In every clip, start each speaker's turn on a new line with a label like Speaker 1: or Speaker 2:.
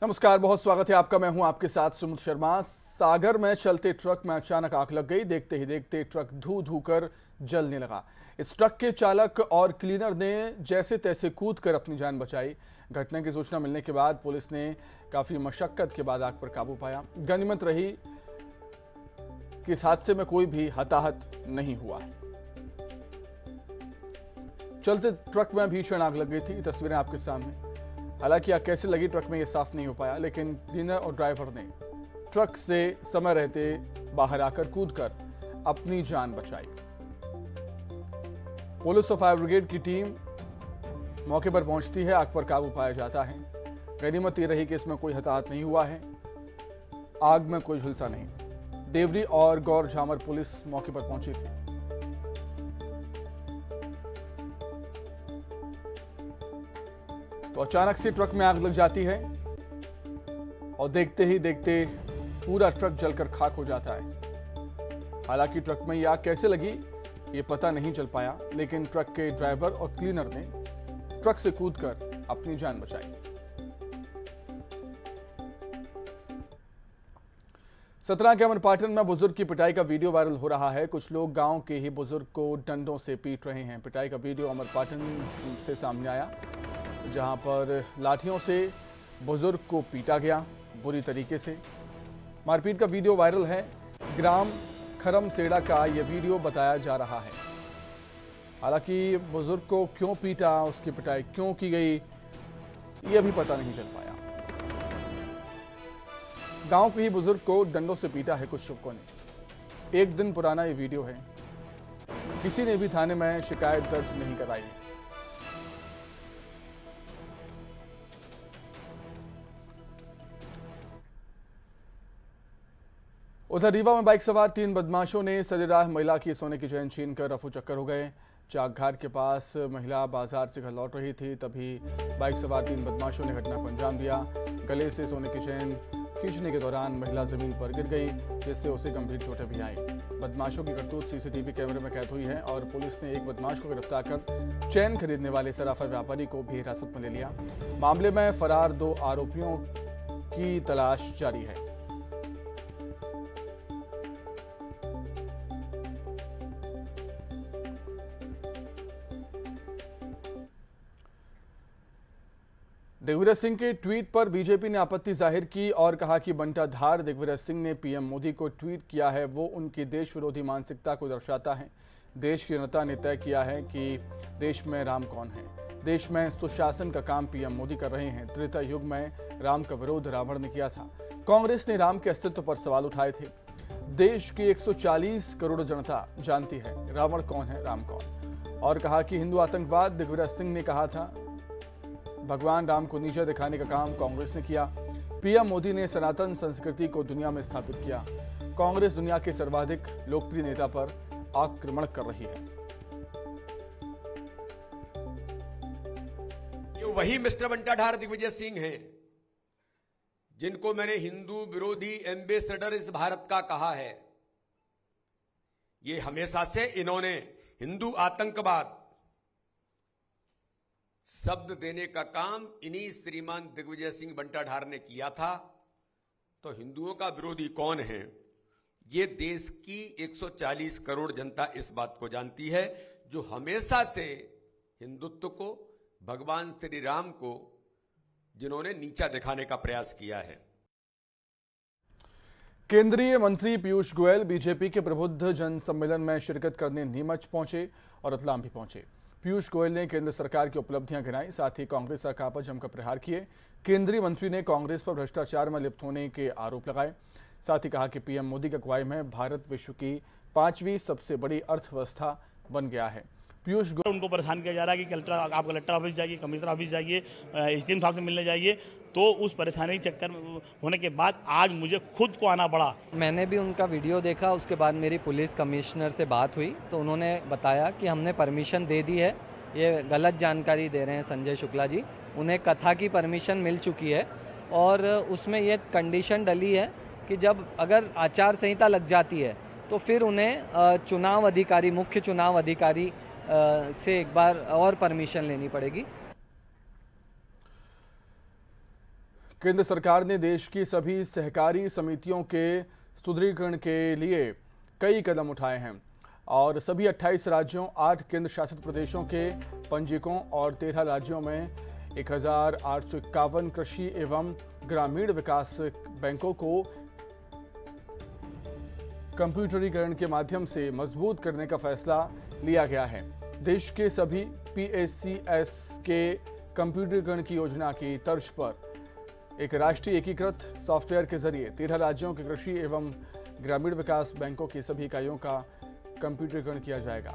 Speaker 1: नमस्कार, बहुत स्वागत है आपका। मैं हूं आपके साथ सुमित शर्मा। सागर में चलते ट्रक में अचानक आग लग गई। देखते ही देखते ट्रक धू धू कर जलने लगा। इस ट्रक के चालक और क्लीनर ने जैसे तैसे कूद कर अपनी जान बचाई। घटना की सूचना मिलने के बाद पुलिस ने काफी मशक्कत के बाद आग पर काबू पाया। गनीमत रही कि इस हादसे में कोई भी हताहत नहीं हुआ। चलते ट्रक में भीषण आग लग गई थी। तस्वीरें आपके सामने। हालांकि आग कैसे लगी ट्रक में ये साफ नहीं हो पाया, लेकिन क्लीनर और ड्राइवर ने ट्रक से समय रहते बाहर आकर कूदकर अपनी जान बचाई। पुलिस और फायर ब्रिगेड की टीम मौके पर पहुंचती है, आग पर काबू पाया जाता है। गनीमत ये रही कि इसमें कोई हताहत नहीं हुआ है, आग में कोई झुलसा नहीं। देवरी और गौर झामर पुलिस मौके पर पहुंची थी। तो अचानक से ट्रक में आग लग जाती है और देखते ही देखते पूरा ट्रक जलकर खाक हो जाता है। हालांकि ट्रक में यह आग कैसे लगी ये पता नहीं चल पाया, लेकिन ट्रक के ड्राइवर और क्लीनर ने ट्रक से कूदकर अपनी जान बचाई। सतना के अमरपाटन में बुजुर्ग की पिटाई का वीडियो वायरल हो रहा है। कुछ लोग गांव के ही बुजुर्ग को डंडों से पीट रहे हैं। पिटाई का वीडियो अमरपाटन से सामने आया, जहां पर लाठियों से बुजुर्ग को पीटा गया बुरी तरीके से। मारपीट का वीडियो वायरल है। ग्राम खरमसेड़ा का यह वीडियो बताया जा रहा है। हालांकि बुजुर्ग को क्यों पीटा, उसकी पिटाई क्यों की गई, यह भी पता नहीं चल पाया। गांव के ही बुजुर्ग को डंडों से पीटा है कुछ युवकों ने। एक दिन पुराना यह वीडियो है। किसी ने भी थाने में शिकायत दर्ज नहीं कराई है। उधर रीवा में बाइक सवार 3 बदमाशों ने सरेराह महिला की सोने की चेन छीनकर रफू चक्कर हो गए। चाकघाट के पास महिला बाजार से घर लौट रही थी, तभी बाइक सवार 3 बदमाशों ने घटना को अंजाम दिया। गले से सोने की चेन खींचने के दौरान महिला जमीन पर गिर गई, जिससे उसे गंभीर चोटें भी आईं। बदमाशों की करतूत सीसीटीवी कैमरे में कैद हुई है और पुलिस ने एक बदमाश को गिरफ्तार कर चेन खरीदने वाले सराफा व्यापारी को भी हिरासत में ले लिया। मामले में फरार 2 आरोपियों की तलाश जारी है। दिग्विजय सिंह के ट्वीट पर बीजेपी ने आपत्ति जाहिर की और कहा कि बंटाधार दिग्विजय सिंह ने पीएम मोदी को ट्वीट किया है, वो उनकी देश विरोधी मानसिकता को दर्शाता है। देश की जनता ने तय किया है कि देश में राम कौन है। देश में सुशासन का काम पीएम मोदी कर रहे हैं। त्रेता युग में राम का विरोध रावण ने किया था। कांग्रेस ने राम के अस्तित्व पर सवाल उठाए थे। देश की 140 करोड़ जनता जानती है रावण कौन है, राम कौन। और कहा कि हिंदू आतंकवाद दिग्विजय सिंह ने कहा था। भगवान राम को नीचा दिखाने का काम कांग्रेस ने किया। पीएम मोदी ने सनातन संस्कृति को दुनिया में स्थापित किया। कांग्रेस दुनिया के सर्वाधिक लोकप्रिय नेता पर आक्रमण कर रही है।
Speaker 2: ये वही मिस्टर बंटाधार दिग्विजय सिंह हैं जिनको मैंने हिंदू विरोधी एम्बेसडर इस भारत का कहा है। ये हमेशा से इन्होंने हिंदू आतंकवाद शब्द देने का काम इन्हीं श्रीमान दिग्विजय सिंह बंटाधार ने किया था। तो हिंदुओं का विरोधी कौन है, ये देश की 140 करोड़ जनता इस बात को जानती है, जो हमेशा से हिंदुत्व को, भगवान श्री राम को जिन्होंने नीचा दिखाने का प्रयास किया है।
Speaker 1: केंद्रीय मंत्री पीयूष गोयल बीजेपी के प्रबुद्ध जन सम्मेलन में शिरकत करने नीमच पहुंचे और रतलाम भी पहुंचे। पीयूष गोयल ने केंद्र सरकार की उपलब्धियां गिनाई, साथ ही कांग्रेस सरकार पर जमकर प्रहार किए। केंद्रीय मंत्री ने कांग्रेस पर भ्रष्टाचार में लिप्त होने के आरोप लगाए। साथ ही कहा कि पीएम मोदी की अगुवाई में भारत विश्व की 5वीं सबसे बड़ी अर्थव्यवस्था बन गया है। पीयूष गोयल
Speaker 3: उनको परेशान किया जा रहा है कि आप कलेक्टर ऑफिस जाइए, कमिश्नर ऑफिस जाइए, एसडीएम साहब से मिलने जाइए। तो उस परेशानी के चक्कर में होने के बाद आज मुझे खुद को आना पड़ा।
Speaker 4: मैंने भी उनका वीडियो देखा, उसके बाद मेरी पुलिस कमिश्नर से बात हुई तो उन्होंने बताया कि हमने परमिशन दे दी है। ये गलत जानकारी दे रहे हैं संजय शुक्ला जी। उन्हें कथा की परमिशन मिल चुकी है और उसमें ये कंडीशन डली है कि जब अगर आचार संहिता लग जाती है तो फिर उन्हें चुनाव अधिकारी, मुख्य चुनाव अधिकारी से एक बार और परमिशन लेनी पड़ेगी।
Speaker 1: केंद्र सरकार ने देश की सभी सहकारी समितियों के सुदृढ़ीकरण के लिए कई कदम उठाए हैं और सभी 28 राज्यों, 8 केंद्र शासित प्रदेशों के पंजीयकों और 13 राज्यों में 1851 कृषि एवं ग्रामीण विकास बैंकों को कंप्यूटरीकरण के माध्यम से मजबूत करने का फैसला लिया गया है। देश के सभी PSCS के कंप्यूटरीकरण की योजना की तर्ज पर एक राष्ट्रीय एकीकृत सॉफ्टवेयर के जरिए 13 राज्यों के कृषि एवं ग्रामीण विकास बैंकों की सभी इकाइयों का कंप्यूटरीकरण किया जाएगा।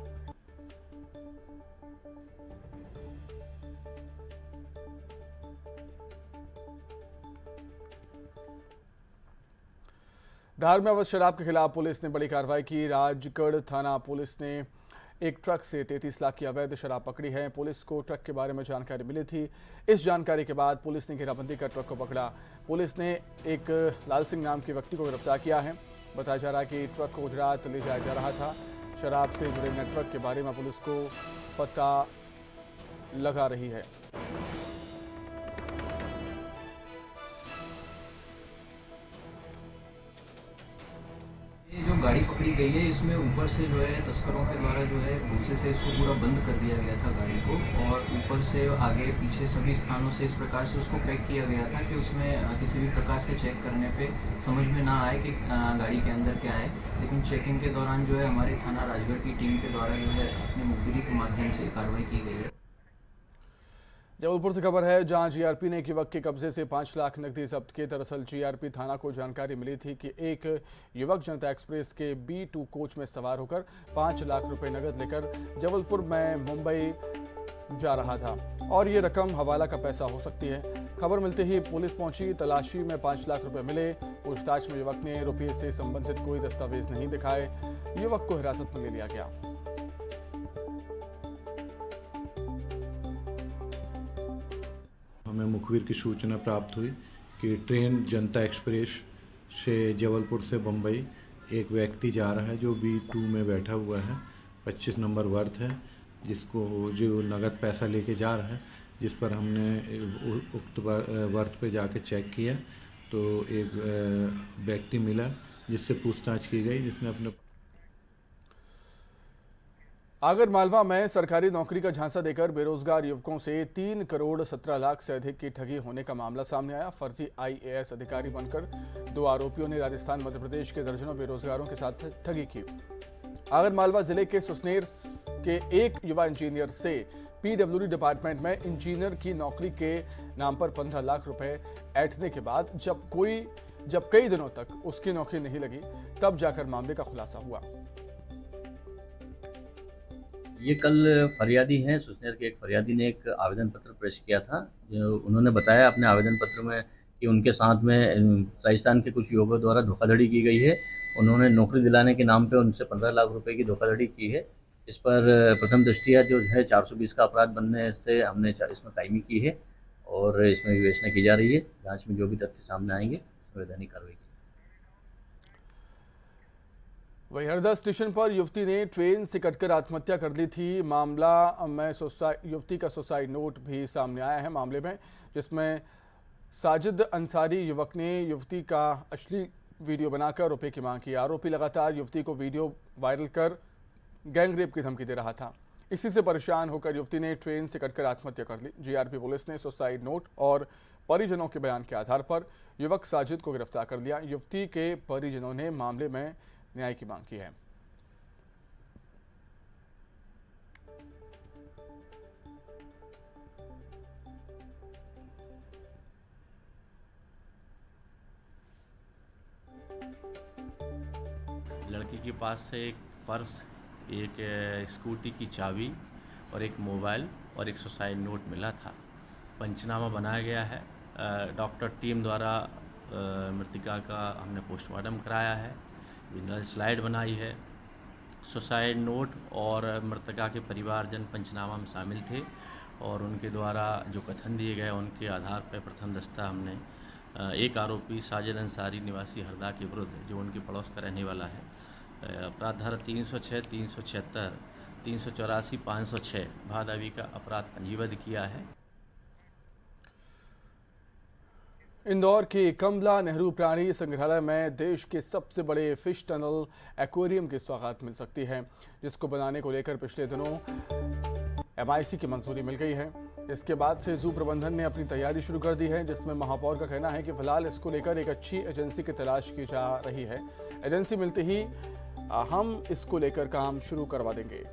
Speaker 1: धार में अवैध शराब के खिलाफ पुलिस ने बड़ी कार्रवाई की। राजगढ़ थाना पुलिस ने एक ट्रक से 33 लाख की अवैध शराब पकड़ी है। पुलिस को ट्रक के बारे में जानकारी मिली थी। इस जानकारी के बाद पुलिस ने घेराबंदी कर ट्रक को पकड़ा। पुलिस ने एक लाल सिंह नाम के व्यक्ति को गिरफ्तार किया है। बताया जा रहा है कि ट्रक को गुजरात ले जाया जा रहा था। शराब से जुड़े नेटवर्क के बारे में पुलिस को पता लगा रही है।
Speaker 5: ये जो गाड़ी पकड़ी गई है इसमें ऊपर से जो है तस्करों के द्वारा जो है भूसे से इसको पूरा बंद कर दिया गया था गाड़ी को, और ऊपर से आगे पीछे सभी स्थानों से इस प्रकार से उसको पैक किया गया था कि उसमें किसी भी प्रकार से चेक करने पे समझ में ना आए कि गाड़ी के अंदर क्या है। लेकिन चेकिंग के दौरान जो है हमारी थाना राजगढ़ की टीम के द्वारा जो है अपने मुखबिरी के माध्यम से कार्रवाई की गई है।
Speaker 1: जबलपुर से खबर है, जहां जीआरपी ने एक युवक के कब्जे से 5 लाख नकदी जब्त किए। दरअसल जीआरपी थाना को जानकारी मिली थी कि एक युवक जनता एक्सप्रेस के B2 कोच में सवार होकर 5 लाख रुपए नकद लेकर जबलपुर में मुंबई जा रहा था और ये रकम हवाला का पैसा हो सकती है। खबर मिलते ही पुलिस पहुंची। तलाशी में 5 लाख रुपए मिले। पूछताछ में युवक ने रुपये से संबंधित कोई दस्तावेज नहीं दिखाए। युवक को हिरासत में ले लिया गया।
Speaker 6: हमें मुखबिर की सूचना प्राप्त हुई कि ट्रेन जनता एक्सप्रेस से जबलपुर से बम्बई एक व्यक्ति जा रहा है जो B2 में बैठा हुआ है। 25 नंबर वर्थ है, जिसको जो नगद पैसा लेके जा रहा है, जिस पर हमने उक्त वर्थ पे जाके चेक किया तो एक व्यक्ति मिला जिससे पूछताछ की गई, जिसने अपने
Speaker 1: आगर मालवा में सरकारी नौकरी का झांसा देकर बेरोजगार युवकों से 3 करोड़ 17 लाख से अधिक की ठगी होने का मामला सामने आया। फर्जी IAS अधिकारी बनकर 2 आरोपियों ने राजस्थान मध्य प्रदेश के दर्जनों बेरोजगारों के साथ ठगी की। आगर मालवा जिले के सुसनेर के एक युवा इंजीनियर से PWD डिपार्टमेंट में इंजीनियर की नौकरी के नाम पर 15 लाख रुपए ऐंठने के बाद जब कई दिनों तक उसकी नौकरी नहीं लगी, तब जाकर मामले का खुलासा हुआ।
Speaker 5: ये कल फरियादी हैं, सुसनेर के एक फरियादी ने एक आवेदन पत्र पेश किया था। उन्होंने बताया अपने आवेदन पत्र में कि उनके साथ में राजस्थान के कुछ युवकों द्वारा धोखाधड़ी की गई है। उन्होंने नौकरी दिलाने के नाम पे उनसे 15 लाख रुपए की धोखाधड़ी की है। इस पर प्रथम दृष्टिया जो है 420 का अपराध बनने से हमने इसमें कायमी की है और इसमें विवेचना की जा रही है। जाँच में जो भी तथ्य सामने आएंगे उसमें वैधानिक कार्रवाई की।
Speaker 1: वहीं हरदा स्टेशन पर युवती ने ट्रेन से कटकर आत्महत्या कर ली थी। मामला में युवती का सुसाइड नोट भी सामने आया है मामले में, जिसमें साजिद अंसारी युवक ने युवती का अश्लील वीडियो बनाकर रुपए की मांग की। आरोपी लगातार युवती को वीडियो वायरल कर गैंगरेप की धमकी दे रहा था। इसी से परेशान होकर युवती ने ट्रेन से कटकर आत्महत्या कर ली। जीआरपी पुलिस ने सुसाइड नोट और परिजनों के बयान के आधार पर युवक साजिद को गिरफ्तार कर लिया। युवती के परिजनों ने मामले में न्याय की मांग की है।
Speaker 7: लड़की के पास से एक पर्स, एक स्कूटी की चाबी और एक मोबाइल और एक सुसाइड नोट मिला था। पंचनामा बनाया गया है। डॉक्टर टीम द्वारा मृतिका का हमने पोस्टमार्टम कराया है, मिनरल स्लाइड बनाई है। सुसाइड नोट और मृतका के परिवारजन पंचनामा में शामिल थे और उनके द्वारा जो कथन दिए गए उनके आधार पर प्रथम दस्ता हमने एक आरोपी साजिद अंसारी निवासी हरदा के विरुद्ध, जो उनके पड़ोस का रहने वाला है, अपराध धारा 306, 376, 384, 506 भादावी का अपराध पंजीबद्ध किया है।
Speaker 1: इंदौर के कमला नेहरू प्राणी संग्रहालय में देश के सबसे बड़े फिश टनल एक्वेरियम की सौगात मिल सकती है, जिसको बनाने को लेकर पिछले दिनों MIC की मंजूरी मिल गई है। इसके बाद से जू प्रबंधन ने अपनी तैयारी शुरू कर दी है, जिसमें महापौर का कहना है कि फिलहाल इसको लेकर एक अच्छी एजेंसी की तलाश की जा रही है। एजेंसी मिलते ही हम इसको लेकर काम शुरू करवा देंगे।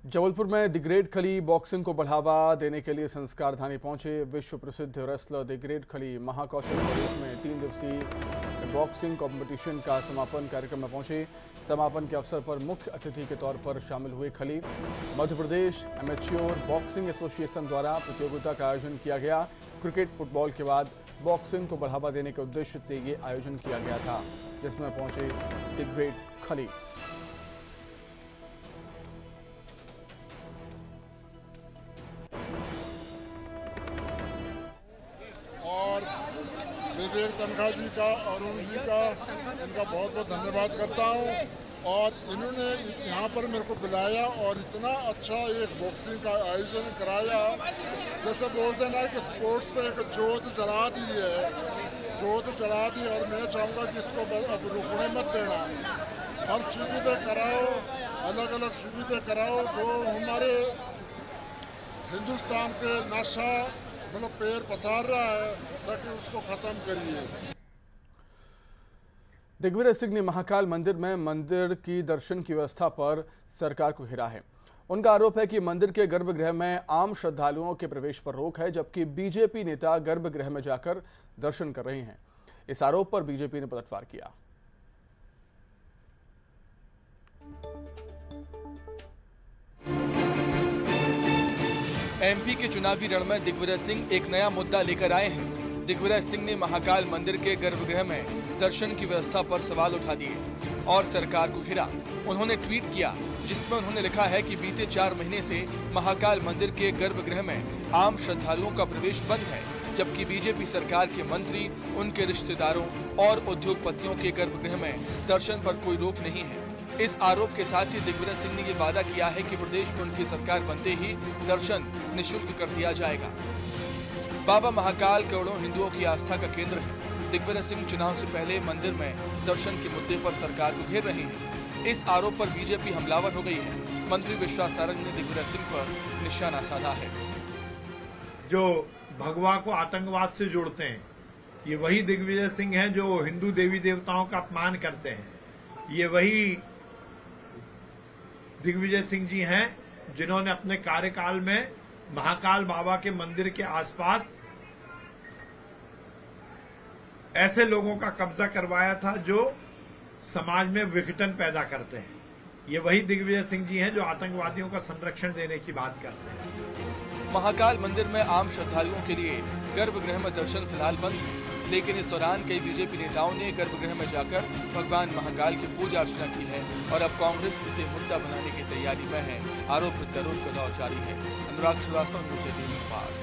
Speaker 1: जबलपुर में द ग्रेट खली बॉक्सिंग को बढ़ावा देने के लिए संस्कार धानी पहुंचे विश्व प्रसिद्ध रेसलर द ग्रेट खली महाकौशल में 3 दिवसीय बॉक्सिंग कंपटीशन का समापन कार्यक्रम में पहुंचे। समापन के अवसर पर मुख्य अतिथि के तौर पर शामिल हुए खली। Madhya Pradesh amateur boxing association द्वारा प्रतियोगिता का आयोजन किया गया। क्रिकेट फुटबॉल के बाद बॉक्सिंग को बढ़ावा देने के उद्देश्य से ये आयोजन किया गया था, जिसमें पहुंचे द ग्रेट खली।
Speaker 8: विवेक तनखा जी का, अरुण जी का, इनका बहुत बहुत धन्यवाद करता हूँ। और इन्होंने यहाँ पर मेरे को बुलाया और इतना अच्छा एक बॉक्सिंग का आयोजन कराया। जैसे बोलते ना कि स्पोर्ट्स पे एक जोत जला दी है, जोत जला दी। और मैं चाहूँगा कि इसको अब रुकने मत देना, हर सिटी पे कराओ, अलग अलग सिटी पे कराओ। जो हमारे हिंदुस्तान के नशा मतलब पैर पसार रहा है, ताकि उसको खत्म करिए।
Speaker 1: दिग्विजय सिंह ने महाकाल मंदिर में मंदिर की दर्शन की व्यवस्था पर सरकार को घेरा है। उनका आरोप है कि मंदिर के गर्भगृह में आम श्रद्धालुओं के प्रवेश पर रोक है, जबकि बीजेपी नेता गर्भगृह में जाकर दर्शन कर रहे हैं। इस आरोप पर बीजेपी ने पलटवार किया। MP के चुनावी रण में दिग्विजय सिंह एक नया मुद्दा लेकर आए हैं। दिग्विजय सिंह ने महाकाल मंदिर के गर्भगृह में दर्शन की व्यवस्था पर सवाल उठा दिए और सरकार को घेरा। उन्होंने ट्वीट किया, जिसमें उन्होंने लिखा है कि बीते 4 महीने से महाकाल मंदिर के गर्भगृह में आम श्रद्धालुओं का प्रवेश बंद है, जबकि बीजेपी सरकार के मंत्री, उनके रिश्तेदारों और उद्योगपतियों के गर्भगृह में दर्शन पर कोई रोक नहीं है। इस आरोप के साथ ही दिग्विजय सिंह ने ये वादा किया है कि प्रदेश में उनकी सरकार बनते ही दर्शन निःशुल्क कर दिया जाएगा। बाबा महाकाल करोड़ों हिंदुओं की आस्था का केंद्र है। दिग्विजय सिंह चुनाव से पहले मंदिर में दर्शन के मुद्दे पर सरकार को घेर रहे हैं। इस आरोप पर बीजेपी हमलावर हो गई है। मंत्री विश्वास सारंग ने दिग्विजय सिंह पर निशाना साधा है।
Speaker 9: जो भगवा को आतंकवाद से जोड़ते हैं, ये वही दिग्विजय सिंह हैं जो हिंदू देवी देवताओं का अपमान करते हैं। ये वही दिग्विजय सिंह जी हैं जिन्होंने अपने कार्यकाल में महाकाल बाबा के मंदिर के आसपास ऐसे लोगों का कब्जा करवाया था जो समाज में विघटन पैदा करते हैं। ये वही दिग्विजय सिंह जी हैं जो आतंकवादियों का संरक्षण देने की बात करते हैं।
Speaker 1: महाकाल मंदिर में आम श्रद्धालुओं के लिए गर्भगृह में दर्शन फिलहाल बंद है, लेकिन इस दौरान कई बीजेपी नेताओं ने गर्भगृह में जाकर भगवान महाकाल की पूजा अर्चना की है और अब कांग्रेस इसे मुद्दा बनाने की तैयारी में है। आरोप प्रत्यारोप का दौर जारी है। अनुराग श्रीवास्तव, न्यूज़ 18 नेपाल।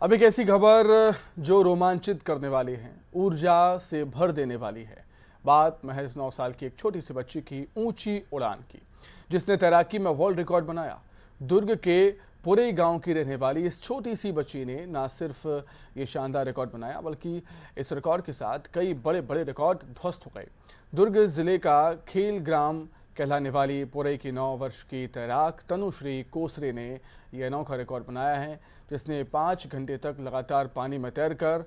Speaker 1: अब एक ऐसी खबर जो रोमांचित करने वाली है, ऊर्जा से भर देने वाली है। बात महज 9 साल की एक छोटी सी बच्ची की ऊंची उड़ान की, जिसने तैराकी में वर्ल्ड रिकॉर्ड बनाया। दुर्ग के पुरे गांव की रहने वाली इस छोटी सी बच्ची ने न सिर्फ ये शानदार रिकॉर्ड बनाया, बल्कि इस रिकॉर्ड के साथ कई बड़े बड़े रिकॉर्ड ध्वस्त हो गए। दुर्ग जिले का खेल ग्राम कहलाने वाली पुरे की 9 वर्ष की तैराक तनुश्री कोसरे ने यह अनोखा रिकॉर्ड बनाया है, जिसने 5 घंटे तक लगातार पानी में तैरकर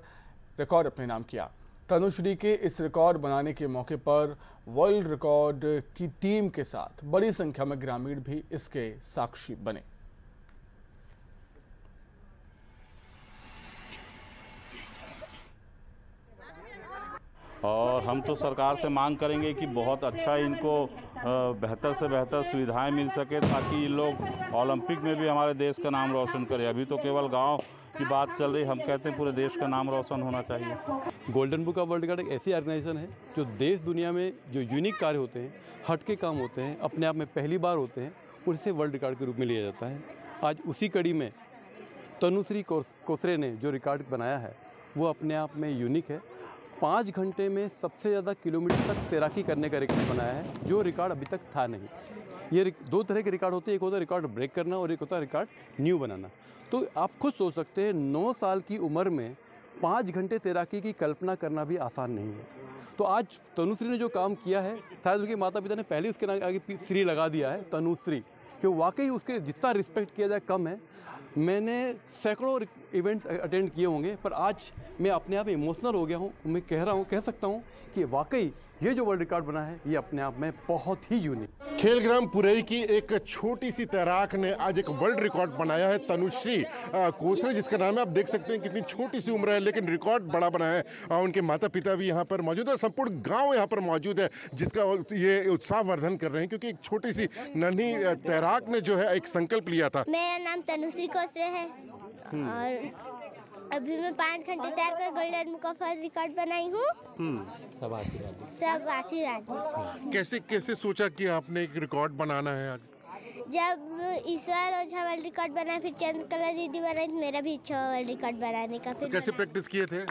Speaker 1: रिकॉर्ड अपने नाम किया। तनुश्री के इस रिकॉर्ड बनाने के मौके पर वर्ल्ड रिकॉर्ड की टीम के साथ बड़ी संख्या में ग्रामीण भी इसके साक्षी बने।
Speaker 10: और हम तो सरकार से मांग करेंगे कि बहुत अच्छा इनको बेहतर से बेहतर सुविधाएं मिल सके, ताकि ये लोग ओलंपिक में भी हमारे देश का नाम रोशन करें। अभी तो केवल गांव की बात चल रही, हम कहते हैं पूरे देश का नाम रोशन होना चाहिए।
Speaker 11: Golden book of world record एक ऐसी ऑर्गेनाइजेशन है जो देश दुनिया में जो यूनिक कार्य होते हैं, हटके काम होते हैं, अपने आप में पहली बार होते हैं, और इसे वर्ल्ड रिकॉर्ड के रूप में लिया जाता है। आज उसी कड़ी में तनुश्री कोसरे ने जो रिकॉर्ड बनाया है वो अपने आप में यूनिक है। 5 घंटे में सबसे ज़्यादा किलोमीटर तक तैराकी करने का रिकॉर्ड बनाया है, जो रिकॉर्ड अभी तक था नहीं। ये 2 तरह के रिकॉर्ड होते हैं, एक होता है रिकॉर्ड ब्रेक करना और एक होता है रिकॉर्ड न्यू बनाना। तो आप खुद सोच सकते हैं 9 साल की उम्र में 5 घंटे तैराकी की कल्पना करना भी आसान नहीं है। तो आज तनुश्री ने जो काम किया है, शायद उनके माता पिता ने पहले उसके आगे श्री लगा दिया है तनुश्री, कि वाकई उसके जितना रिस्पेक्ट किया जाए कम है। मैंने सैकड़ों इवेंट्स अटेंड किए होंगे, पर आज मैं अपने आप इमोशनल हो गया हूँ। मैं कह सकता हूँ कि वाकई ये जो वर्ल्ड रिकॉर्ड बना है ये अपने आप में बहुत ही यूनिक।
Speaker 12: खेलग्राम पुरई की एक छोटी सी तैराक ने आज एक वर्ल्ड रिकॉर्ड बनाया है, तनुश्री कोसरे जिसका नाम है। आप देख सकते हैं कितनी छोटी सी उम्र है लेकिन रिकॉर्ड बड़ा बनाया है। उनके माता पिता भी यहाँ पर मौजूद है, संपूर्ण गांव यहाँ पर मौजूद है जिसका ये उत्साहवर्धन कर रहे हैं, क्योंकि एक छोटी सी नन्ही तैराक ने जो है एक संकल्प लिया था।
Speaker 13: मेरा नाम तनुश्री कोसरे है और अभी मैं 5 घंटे तैर कर golden book of world record बनाई हूँ। सब आशीर्वाद।
Speaker 12: कैसे सोचा कि आपने एक रिकॉर्ड बनाना है आज?
Speaker 13: जब ईश्वर ओझा वर्ल्ड रिकॉर्ड बना, फिर चंद्रकला दीदी बनाई, मेरा भी इच्छा हुआ वर्ल्ड रिकॉर्ड बनाने का। फिर
Speaker 12: कैसे प्रैक्टिस किए थे?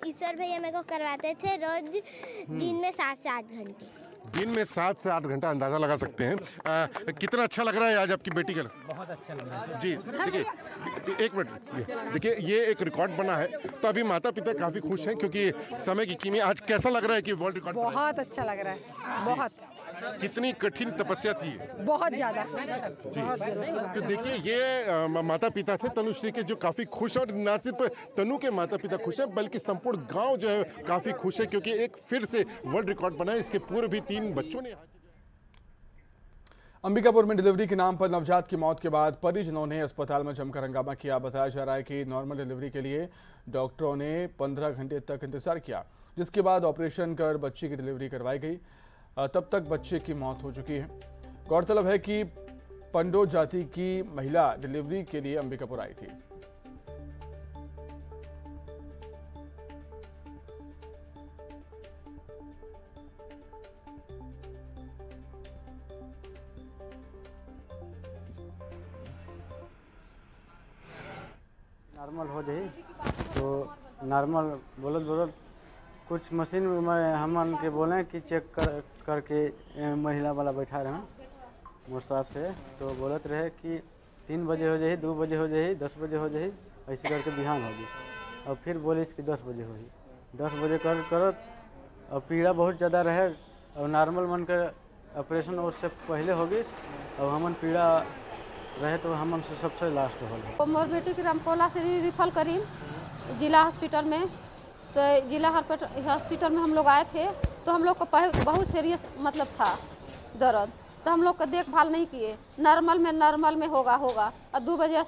Speaker 13: ईश्वर भैया मेरे को करवाते थे रोज दिन में 7 से 8 घंटे।
Speaker 12: दिन में 7 से 8 घंटा अंदाजा लगा सकते हैं। कितना अच्छा लग रहा है आज आपकी बेटी का?
Speaker 14: बहुत अच्छा लग रहा है
Speaker 12: जी। देखिए 1 मिनट, देखिए ये एक रिकॉर्ड बना है तो अभी माता पिता काफी खुश हैं क्योंकि समय की कीमत। आज कैसा लग रहा है कि वर्ल्ड रिकॉर्ड?
Speaker 14: बहुत अच्छा लग रहा है, बहुत।
Speaker 12: कितनी कठिन तपस्या थी?
Speaker 14: बहुत ज्यादा।
Speaker 12: तो देखिए ये माता पिता थे तनुश्री के जो काफी खुश, और न सिर्फ तनु के माता पिता खुश हैं बल्कि संपूर्ण गांव जो है काफी खुश है क्योंकि एक फिर से वर्ल्ड रिकॉर्ड बना है। इसके पूर्व भी 3 बच्चों ने।
Speaker 1: अंबिकापुर में डिलीवरी के नाम पर नवजात की मौत के बाद परिजनों ने अस्पताल में जमकर हंगामा किया। बताया जा रहा है कि नॉर्मल डिलीवरी के लिए डॉक्टरों ने 15 घंटे तक इंतजार किया, जिसके बाद ऑपरेशन कर बच्ची की डिलीवरी करवाई गई। तब तक बच्चे की मौत हो चुकी है। गौरतलब है कि पंडो जाति की महिला डिलीवरी के लिए अंबिकापुर आई थी।
Speaker 15: नॉर्मल हो जाए तो नॉर्मल बोलत कुछ मशीन में हमन के बोले कि चेक करके महिला वाला बैठा रहे मोसा से, तो बोलत रहे कि 3 बजे हो जाए, 2 बजे हो जाए, 10 बजे हो जाए, ऐसे करके बिहान हो गई। और फिर बोलिस कि 10 बजे हो, 10 बजे करत और पीड़ा बहुत ज़्यादा रहे और नॉर्मल मन के ऑपरेशन उससे पहले हो गई और हमन पीड़ा रहे तो हमन से सबसे लास्ट हो गए।
Speaker 16: मोर बेटी के रामकोला से रिफर करी जिला हॉस्पिटल में, तो जिला हॉस्पिटल में हम लोग आए थे तो हम लोग को बहुत सीरियस मतलब था दर्द, तो हम लोग का देखभाल नहीं किए। नॉर्मल में होगा और 2 बजे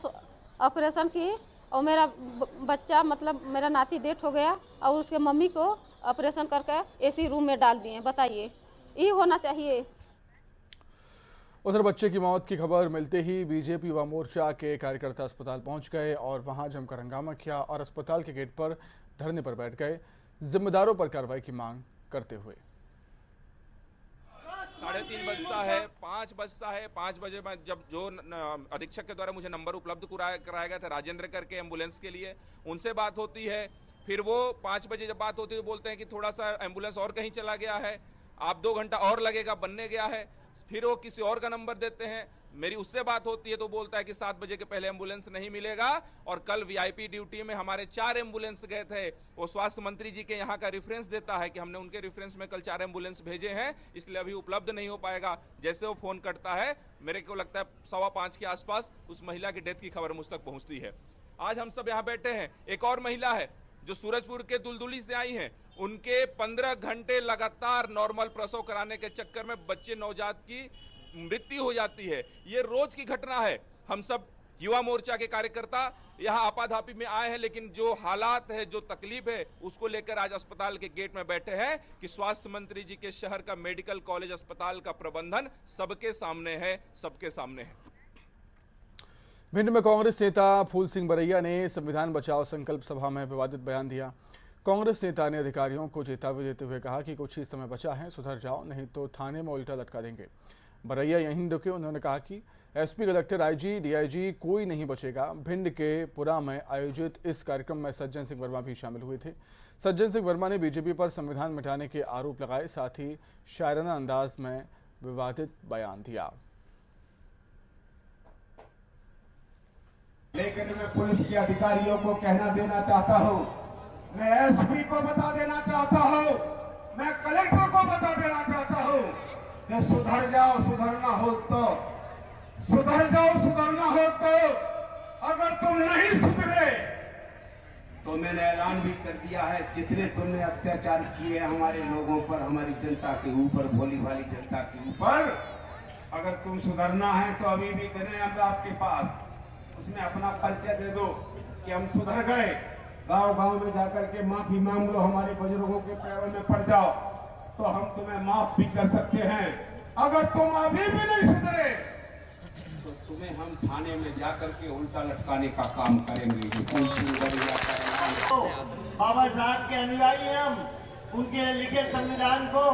Speaker 16: ऑपरेशन किए और मेरा बच्चा मतलब मेरा नाती डेथ हो गया और उसके मम्मी को ऑपरेशन करके एसी रूम में डाल दिए। बताइए, ये होना चाहिए?
Speaker 1: उधर बच्चे की मौत की खबर मिलते ही बीजेपी युवा मोर्चा के कार्यकर्ता अस्पताल पहुंच गए और वहां जमकर हंगामा किया और अस्पताल के गेट पर धरने पर बैठ गए, जिम्मेदारों पर कार्रवाई की मांग करते हुए।
Speaker 17: 3:30 बजता है, 5 बजता है, 5 बजे में जब जो अधीक्षक के द्वारा मुझे नंबर उपलब्ध कराया गया था राजेंद्र करके एम्बुलेंस के लिए, उनसे बात होती है। फिर वो 5 बजे जब बात होती है बोलते हैं कि थोड़ा सा एम्बुलेंस और कहीं चला गया है, आप 2 घंटा और लगेगा, बनने गया है। फिर वो किसी और का नंबर देते हैं, मेरी उससे बात होती है तो बोलता है कि 7 बजे के पहले एम्बुलेंस नहीं मिलेगा। और कल वीआईपी ड्यूटी में हमारे 4 एम्बुलेंस गए थे, वो स्वास्थ्य मंत्री जी के यहाँ का रेफरेंस देता है कि हमने उनके रेफरेंस में कल 4 एम्बुलेंस भेजे हैं, इसलिए अभी उपलब्ध नहीं हो पाएगा। जैसे वो फोन करता है, मेरे को लगता है 4:15 के आसपास उस महिला की डेथ की खबर मुझ तक पहुंचती है। आज हम सब यहाँ बैठे हैं, एक और महिला है जो सूरजपुर के दुलदुली से आई हैं, उनके 15 घंटे लगातार नॉर्मल प्रसव कराने के चक्कर में बच्चे नवजात की मृत्यु हो जाती है। ये रोज की घटना है। हम सब युवा मोर्चा के कार्यकर्ता यहाँ आपाधापी में आए हैं, लेकिन जो हालात है, जो तकलीफ है, उसको लेकर आज अस्पताल के गेट में बैठे हैं कि स्वास्थ्य मंत्री जी के शहर का मेडिकल कॉलेज अस्पताल का प्रबंधन सबके सामने है, सबके सामने है।
Speaker 1: भिंड में कांग्रेस नेता फूल सिंह बरैया ने संविधान बचाओ संकल्प सभा में विवादित बयान दिया। कांग्रेस नेता ने अधिकारियों को चेतावनी देते हुए कहा कि कुछ ही समय बचा है, सुधर जाओ, नहीं तो थाने में उल्टा लटका देंगे। बरैया यहीं रुके। उन्होंने कहा कि एसपी, कलेक्टर, आईजी, डीआईजी कोई नहीं बचेगा। भिंड के पुरा में आयोजित इस कार्यक्रम में सज्जन सिंह वर्मा भी शामिल हुए थे। सज्जन सिंह वर्मा ने बीजेपी पर संविधान मिटाने के आरोप लगाए, साथ ही शायराना अंदाज में विवादित बयान दिया।
Speaker 18: लेकिन मैं पुलिस के अधिकारियों को कहना देना चाहता हूं, मैं एसपी को बता देना चाहता हूं, मैं कलेक्टर को बता देना चाहता हूं कि सुधर जाओ, सुधरना हो तो सुधर जाओ, सुधरना हो तो अगर तुम नहीं सुधरे तो मैंने ऐलान भी कर दिया है, जितने तुमने अत्याचार किए हमारे लोगों पर, हमारी जनता के ऊपर, भोली भाली जनता के ऊपर, अगर तुम सुधरना है तो अभी भी दिन हम आपके पास, उसमें अपना परिचय दे दो कि हम सुधर गए। गांव-गांव में जाकर के माफी मांग लो, हमारे बुजुर्गों के पैरों में पड़ जाओ तो हम तुम्हें माफ भी कर सकते हैं। अगर तुम अभी भी नहीं सुधरे तो तुम्हें हम थाने में जाकर के उल्टा लटकाने का काम करेंगे।
Speaker 19: बाबा साहब के अनुयायी हम, उनके लिखे संविधान को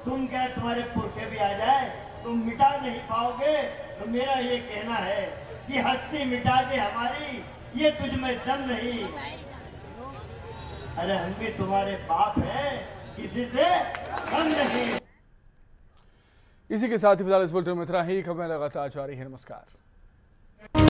Speaker 19: तुम क्या तुम्हारे पुरखे भी आ जाए तुम मिटा नहीं पाओगे। तो मेरा ये कहना है कि हस्ती मिटा दे हमारी, ये तुझ में दम नहीं। अरे हम भी तुम्हारे बाप हैं, किसी से कम नहीं।
Speaker 1: इसी के साथ ही फिलहाल इस बुलेटिन में इतना ही। खबरें लगातार जारी है। नमस्कार।